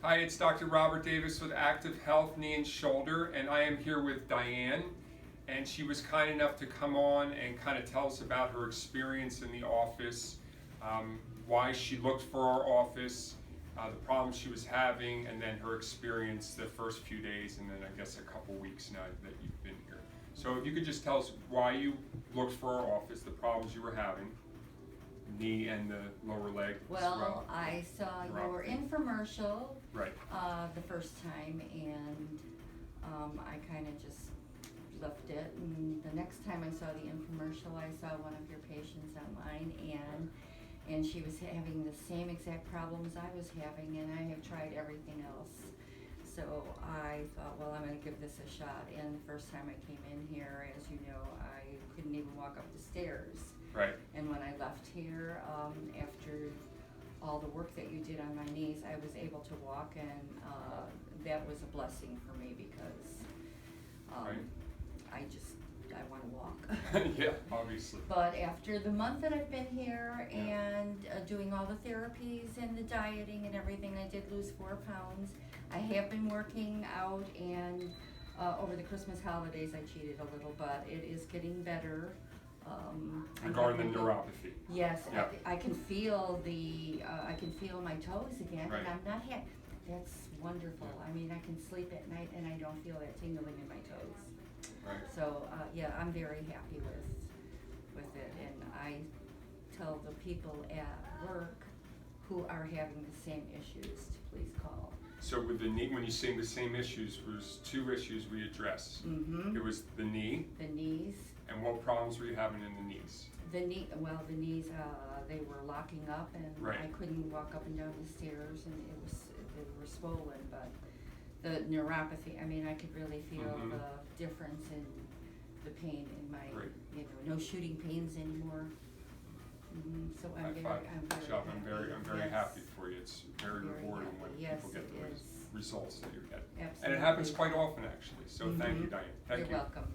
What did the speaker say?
Hi, it's Dr. Robert Davis with Active Health, Knee and Shoulder, and I am here with Diane. And she was kind enough to come on and kind of tell us about her experience in the office, why she looked for our office, the problems she was having, and then her experience the first few days, and then I guess a couple weeks now that you've been here. So if you could just tell us why you looked for our office, the problems you were having, knee and the lower leg as well. I saw your infomercial Right. The first time, and I kind of just left it. And the next time I saw the infomercial, I saw one of your patients online, and she was having the same exact problems I was having, and I have tried everything else. So I thought, well, I'm going to give this a shot. And the first time I came in here, as you know, I couldn't even walk up the stairs. Right. And when I left here, after all the work that you did on my knees, I was able to walk, and that was a blessing for me because Right. I want to walk. Yeah, obviously. But after the month that I've been here and doing all the therapies and the dieting and everything, I did lose 4 pounds. I have been working out, and over the Christmas holidays I cheated a little, but it is getting better. Regarding the neuropathy. Yes, Yeah. I can feel I can feel my toes again, Right. and I'm not happy. That's wonderful. I mean, I can sleep at night and I don't feel that tingling in my toes. Right. So yeah, I'm very happy with it, and I tell the people at work who are having the same issues to please call. So with the knee, when you say the same issues, was 2 issues we addressed. Mm-hmm. It was the knee, The knees. and what problems were you having in the knees? The knees, they were locking up, and Right. I couldn't walk up and down the stairs, and they were swollen. But the neuropathy, I mean, I could really feel Mhm. the difference in the pain in my, Right. no shooting pains anymore. So I'm very Job. I'm very yes. happy for you. It's very Very rewarding happy. when Yes, people get it the is. results that you're getting. Absolutely. And it happens quite often, actually. So thank you, Mhm. Diane. Thank You're you. welcome.